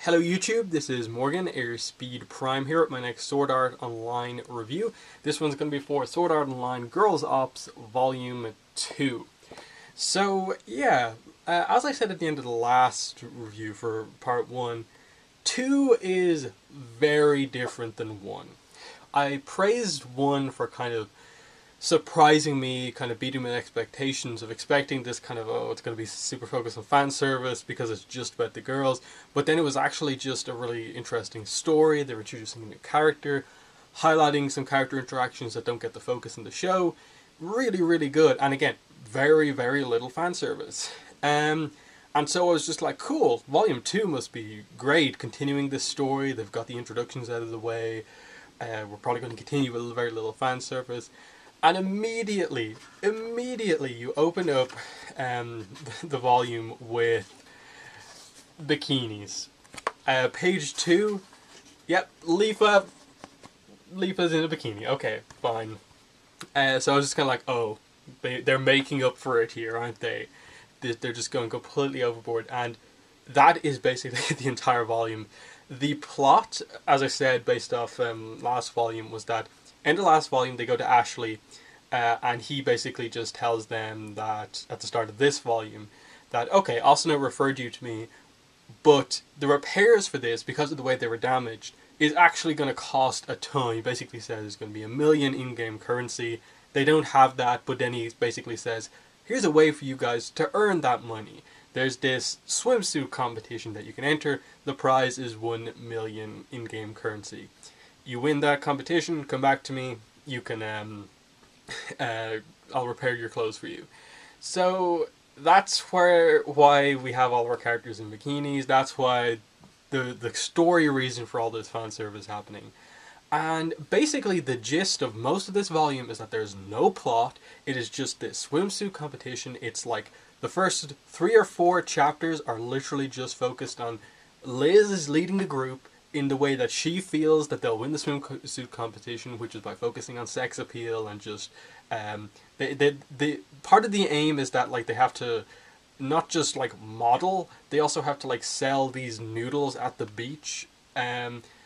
Hello YouTube, this is Morgan, Airspeed Prime here at my next Sword Art Online review. This one's going to be for Sword Art Online Girls Ops Volume 2. So yeah, as I said at the end of the last review for Part 1, 2 is very different than 1. I praised 1 for kind of surprising me, kind of beating my expectations of expecting this kind of, oh, it's going to be super focused on fan service because it's just about the girls, but then it was actually just a really interesting story. They were introducing a new character, highlighting some character interactions that don't get the focus in the show. Really, really good, and again, very, very little fan service. And so I was just like, cool, Volume 2 must be great, continuing this story. They've got the introductions out of the way. We're probably going to continue with very little fan service. And immediately you open up the volume with bikinis. Page 2, yep, Leafa's in a bikini. Okay, fine. So I was just kind of like, oh, they're making up for it here, aren't they? They're just going completely overboard. And that is basically the entire volume. The plot, as I said, based off last volume, was that in the last volume they go to Ashley and he basically just tells them that at the start of this volume that, okay, Asuna referred you to me, but the repairs for this, because of the way they were damaged, is actually going to cost a ton. He basically says it's going to be 1 million in-game currency. They don't have that, but then he basically says, here's a way for you guys to earn that money. There's this swimsuit competition that you can enter. The prize is 1 million in-game currency. You win that competition, come back to me, you can, I'll repair your clothes for you. So that's why we have all of our characters in bikinis. That's why the story reason for all this fan service happening. And basically the gist of most of this volume is that there's no plot. It is just this swimsuit competition. It's like the first 3 or 4 chapters are literally just focused on Liz is leading the group in the way that she feels that they'll win the swimsuit competition, which is by focusing on sex appeal and just the part of the aim is that, like, they have to not just like model, they also have to like sell these noodles at the beach,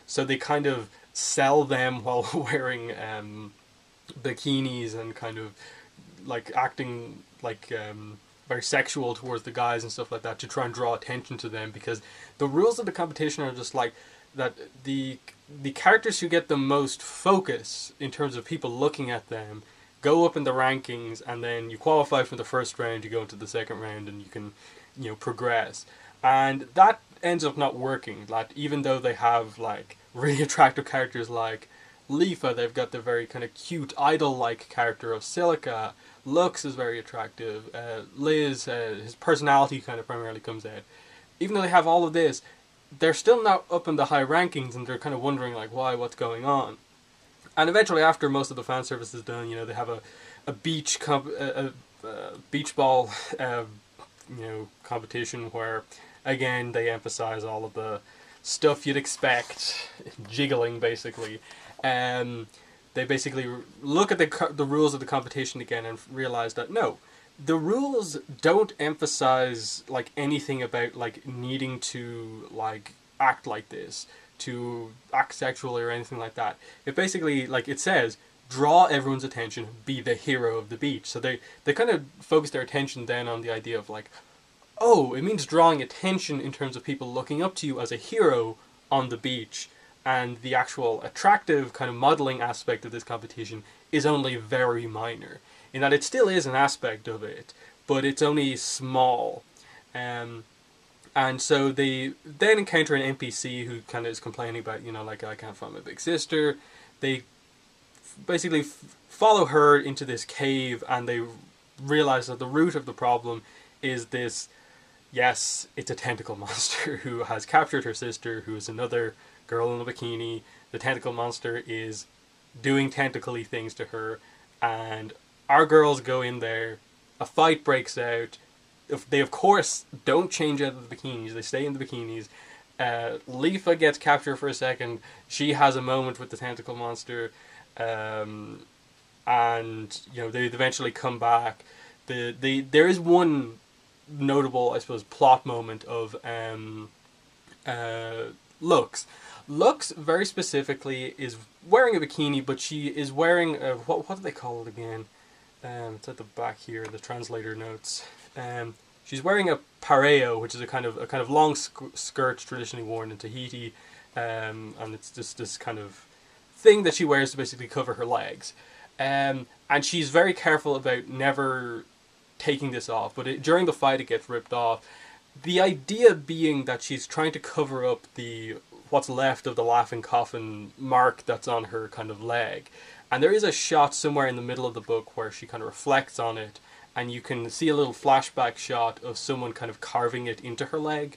so they kind of sell them while wearing bikinis and kind of like acting like very sexual towards the guys and stuff like that to try and draw attention to them, because the rules of the competition are just like that the characters who get the most focus in terms of people looking at them go up in the rankings, and then you qualify for the first round, you go into the second round, and you can, you know, progress. And that ends up not working. Like, even though they have like really attractive characters like Leafa, they've got the very kind of cute idol-like character of Silica. Lux is very attractive. Liz, his personality kind of primarily comes out. Even though they have all of this, they're still not up in the high rankings, and they're kind of wondering like, why, what's going on. And eventually, after most of the fan service is done, you know, they have a beach beach ball competition where, again, they emphasize all of the stuff you'd expect, jiggling basically. They basically look at the rules of the competition again and realize that no, the rules don't emphasize like anything about like needing to like act like this, to act sexually or anything like that. It basically, like it says, draw everyone's attention, be the hero of the beach. So they kind of focus their attention then on the idea of like, oh, it means drawing attention in terms of people looking up to you as a hero on the beach, and the actual attractive kind of modeling aspect of this competition is only very minor, in that it still is an aspect of it, but it's only small. And so they then encounter an NPC who kind of is complaining about, you know, like, I can't find my big sister. They basically follow her into this cave, and they realize that the root of the problem is this, yes, it's a tentacle monster who has captured her sister, who is another girl in a bikini. The tentacle monster is doing tentacly things to her, and our girls go in there, a fight breaks out. They, of course, don't change out of the bikinis. They stay in the bikinis. Leafa gets captured for a second. She has a moment with the tentacle monster. And, you know, they eventually come back. There is one notable, I suppose, plot moment of Lux. Lux, very specifically, is wearing a bikini, but she is wearing what do they call it again? It's at the back here, the translator notes. She's wearing a pareo, which is a kind of long skirt traditionally worn in Tahiti, and it's just this kind of thing that she wears to basically cover her legs. And she's very careful about never taking this off, but during the fight it gets ripped off. The idea being that she's trying to cover up what's left of the laughing coffin mark that's on her kind of leg. And there is a shot somewhere in the middle of the book where she kind of reflects on it, and you can see a little flashback shot of someone kind of carving it into her leg.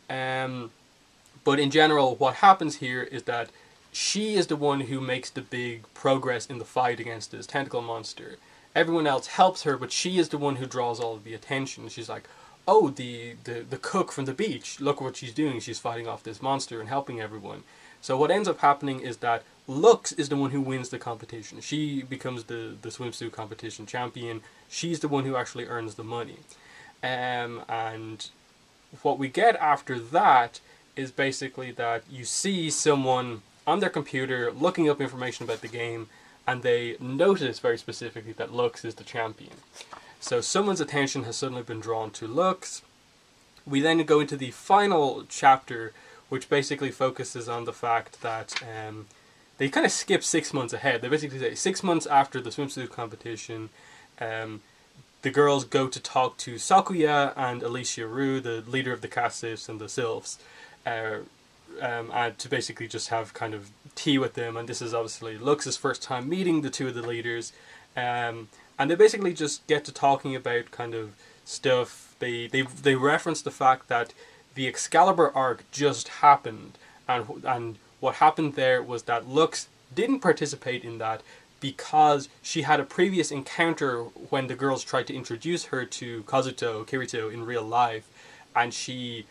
But in general, what happens here is that she is the one who makes the big progress in the fight against this tentacle monster. Everyone else helps her, but she is the one who draws all of the attention. She's like, oh, the cook from the beach, look what she's doing. She's fighting off this monster and helping everyone. So what ends up happening is that Lux is the one who wins the competition. She becomes the swimsuit competition champion. She's the one who actually earns the money. And what we get after that is basically that you see someone on their computer looking up information about the game, and they notice very specifically that Lux is the champion. So someone's attention has suddenly been drawn to Lux. We then go into the final chapter, which basically focuses on the fact that they kind of skip 6 months ahead. They basically say 6 months after the swimsuit competition, the girls go to talk to Sakuya and Alicia Rue, the leader of the Cassifs and the Sylphs, and to basically just have kind of tea with them. And this is obviously Lux's first time meeting the two of the leaders. And they basically just get to talking about kind of stuff. They reference the fact that the Excalibur arc just happened, and what happened there was that Lux didn't participate in that because she had a previous encounter when the girls tried to introduce her to Kirito in real life, and she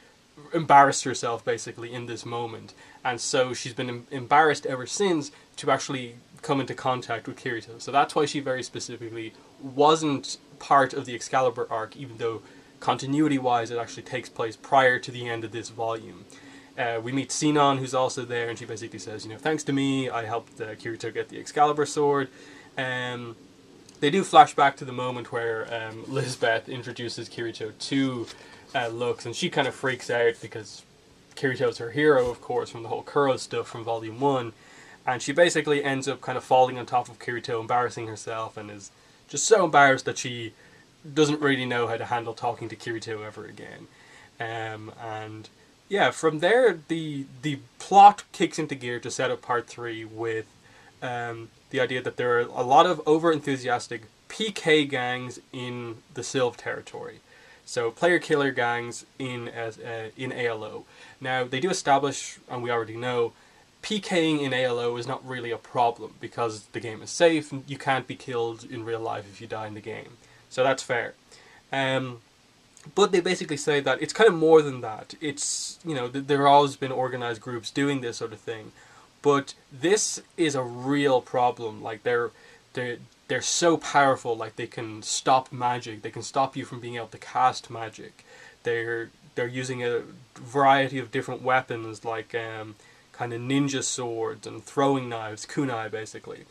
embarrassed herself basically in this moment, and so she's been embarrassed ever since to actually come into contact with Kirito. So that's why she very specifically wasn't part of the Excalibur arc, even though continuity-wise it actually takes place prior to the end of this volume. We meet Sinon, who's also there, and she basically says, thanks to me, I helped Kirito get the Excalibur sword. They do flash back to the moment where Lisbeth introduces Kirito to Lux, and she kind of freaks out because Kirito's her hero, of course, from the whole Kuro stuff from Volume 1. And she basically ends up kind of falling on top of Kirito, embarrassing herself, and is just so embarrassed that she doesn't really know how to handle talking to Kirito ever again. And yeah, from there, the plot kicks into gear to set up Part 3 with the idea that there are a lot of over-enthusiastic PK gangs in the Sylph territory. So player-killer gangs in ALO. Now, they do establish, and we already know, PKing in ALO is not really a problem because the game is safe and you can't be killed in real life if you die in the game. So that's fair. But they basically say that it's kind of more than that. It's, there have always been organized groups doing this sort of thing. But this is a real problem. Like, they're so powerful, like they can stop magic. They can stop you from being able to cast magic. They're using a variety of different weapons, like kind of ninja swords and throwing knives, kunai basically.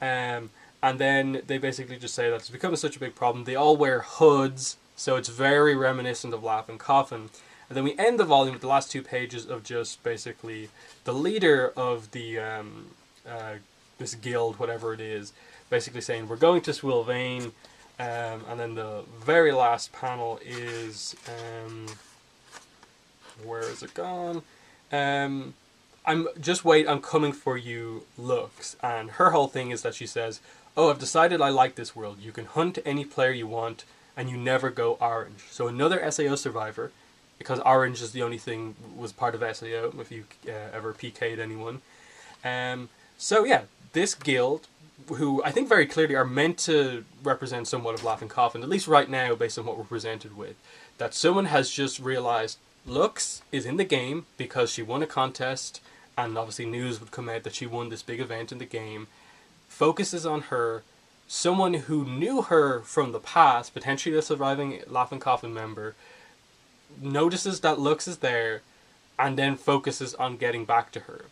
And then they basically just say that it's become such a big problem. They all wear hoods, so it's very reminiscent of Laughing Coffin. And then we end the volume with the last 2 pages of just basically the leader of the this guild, whatever it is, basically saying, we're going to Swilvain. And then the very last panel is... where is it gone? I'm coming for you, Lux. And her whole thing is that she says, oh, I've decided I like this world. You can hunt any player you want, and you never go orange. So another SAO survivor, because orange is the only thing was part of SAO, if you ever PK'd anyone. So yeah, this guild, who I think very clearly are meant to represent somewhat of Laughing Coffin, at least right now based on what we're presented with, that someone has just realized Lux is in the game because she won a contest, and obviously news would come out that she won this big event in the game, focuses on her. Someone who knew her from the past, potentially a surviving Laughing Coffin member, notices that Lux is there and then focuses on getting back to her.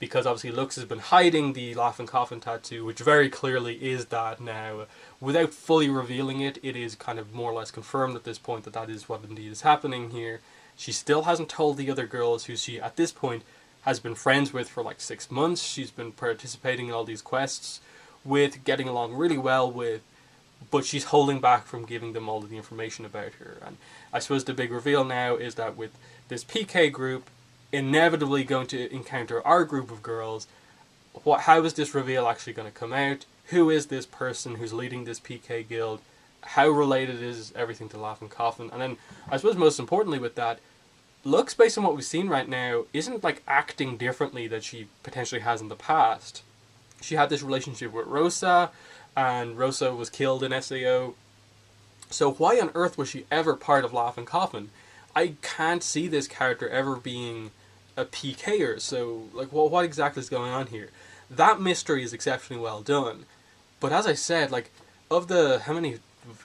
Because obviously Lux has been hiding the Laughing Coffin tattoo, which very clearly is that now. Without fully revealing it, it is kind of more or less confirmed at this point that that is what indeed is happening here. She still hasn't told the other girls who she, at this point, has been friends with for like 6 months. She's been participating in all these quests with, getting along really well with, but she's holding back from giving them all of the information about her. And I suppose the big reveal now is that with this PK group inevitably going to encounter our group of girls, how is this reveal actually going to come out? Who is this person who's leading this PK guild? How related is everything to Laughing Coffin? And then, I suppose most importantly with that, Lux, based on what we've seen right now, isn't like acting differently that she potentially has in the past. She had this relationship with Rosa, and Rosa was killed in SAO. So why on earth was she ever part of Laughing Coffin? I can't see this character ever being a PKer, so like, well, what exactly is going on here? That mystery is exceptionally well done. But as I said, like, of the, how many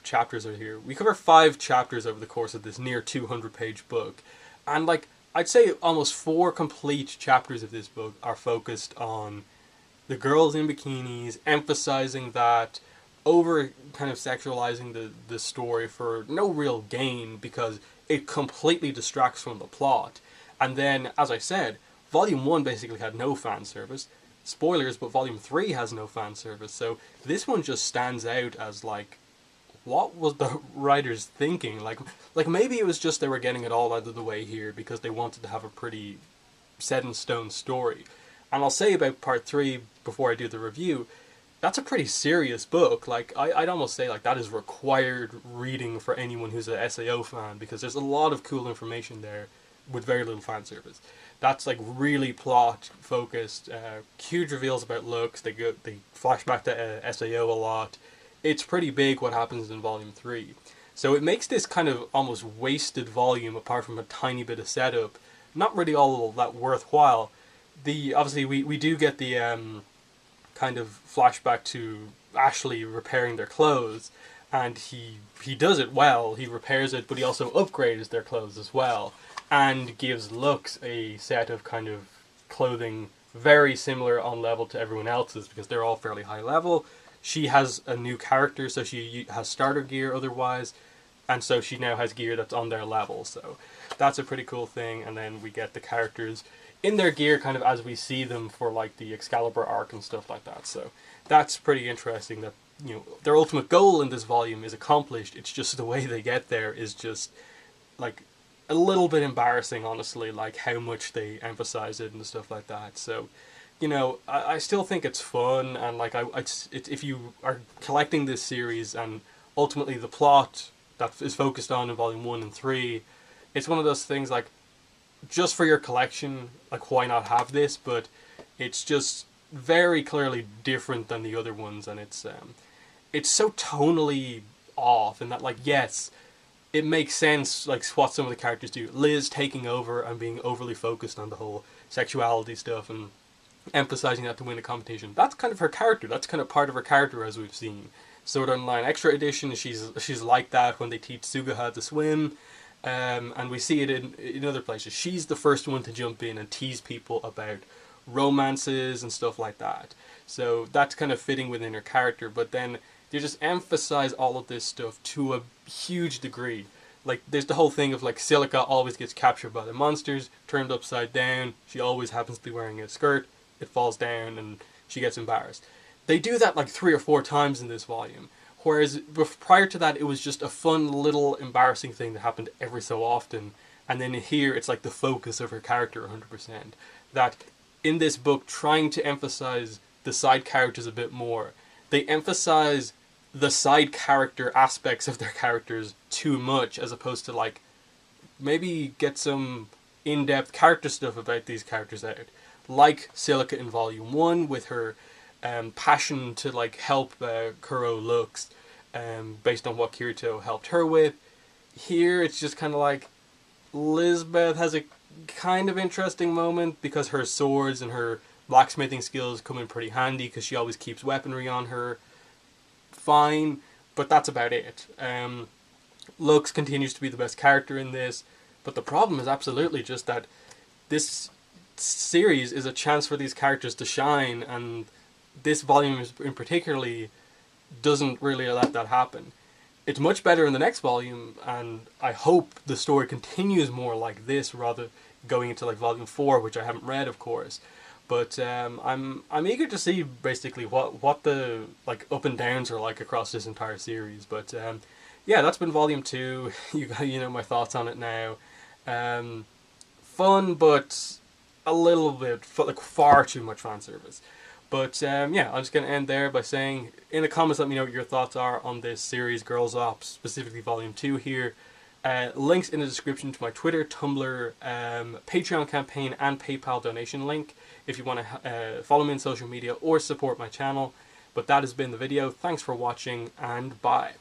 chapters are here? We cover 5 chapters over the course of this near 200-page book. And, like, I'd say almost 4 complete chapters of this book are focused on the girls in bikinis, emphasizing that, over kind of sexualizing the story for no real gain, because it completely distracts from the plot. And then, as I said, Volume 1 basically had no fan service. Spoilers, but Volume 3 has no fan service. So this one just stands out as, like, what was the writers thinking? Like maybe it was just they were getting it all out of the way here because they wanted to have a pretty set-in-stone story. And I'll say about Part 3 before I do the review, that's a pretty serious book. Like, I'd almost say, like, that is required reading for anyone who's a SAO fan, because there's a lot of cool information there with very little fan service. That's like really plot focused, huge reveals about Lux. They flash back to SAO a lot. It's pretty big what happens in Volume 3. So it makes this kind of almost wasted volume, apart from a tiny bit of setup, not really all that worthwhile. Obviously we do get the kind of flashback to Ashley repairing their clothes, and he does it well. He repairs it, but he also upgrades their clothes as well, and gives Lux a set of kind of clothing very similar on level to everyone else's, because they're all fairly high level. She has a new character, so she has starter gear otherwise, and so she now has gear that's on their level, so that's a pretty cool thing. And then we get the characters in their gear kind of as we see them for like the Excalibur arc and stuff like that, so that's pretty interesting that, you know, their ultimate goal in this volume is accomplished. It's just the way they get there is just like a little bit embarrassing, honestly, like how much they emphasize it and stuff like that. So, you know, I still think it's fun, and like if you are collecting this series and ultimately the plot that is focused on in Volume 1 and 3, it's one of those things like, just for your collection, like, why not have this? But it's just very clearly different than the other ones, and it's so tonally off, and that, like, yes, it makes sense, like, what some of the characters do. Liz taking over and being overly focused on the whole sexuality stuff and emphasizing that to win a competition. That's kind of her character. That's kind of part of her character, as we've seen. Sword Art Online Extra Edition, she's like that when they teach Suga to swim. And we see it in other places. She's the first one to jump in and tease people about romances and stuff like that. So that's kind of fitting within her character, but then they just emphasize all of this stuff to a huge degree. Like, there's the whole thing of, like, Silica always gets captured by the monsters, turned upside down, she always happens to be wearing a skirt, it falls down, and she gets embarrassed. They do that, like, 3 or 4 times in this volume. Whereas prior to that, it was just a fun little embarrassing thing that happened every so often. And then here, it's like the focus of her character 100%. That in this book, trying to emphasize the side characters a bit more, they emphasize the side character aspects of their characters too much, as opposed to, like, maybe get some in-depth character stuff about these characters out. Like Silica in Volume 1 with her passion to, like, help Kuro Lux, based on what Kirito helped her with. Here it's just kind of like Lisbeth has a kind of interesting moment because her swords and her blacksmithing skills come in pretty handy because she always keeps weaponry on her. Fine, but that's about it. Lux continues to be the best character in this, but the problem is absolutely just that this series is a chance for these characters to shine, and this volume in particularly doesn't really let that happen. It's much better in the next volume, and I hope the story continues more like this rather going into like volume 4, which I haven't read, of course. But I'm eager to see basically what the like up and downs are like across this entire series. But yeah, that's been volume 2. You know my thoughts on it now. Fun, but a little bit like far too much fan service. But yeah, I'm just going to end there by saying, in the comments, let me know what your thoughts are on this series, Girls Ops, specifically Volume 2 here. Links in the description to my Twitter, Tumblr, Patreon campaign, and PayPal donation link if you want to follow me on social media or support my channel. But that has been the video. Thanks for watching, and bye.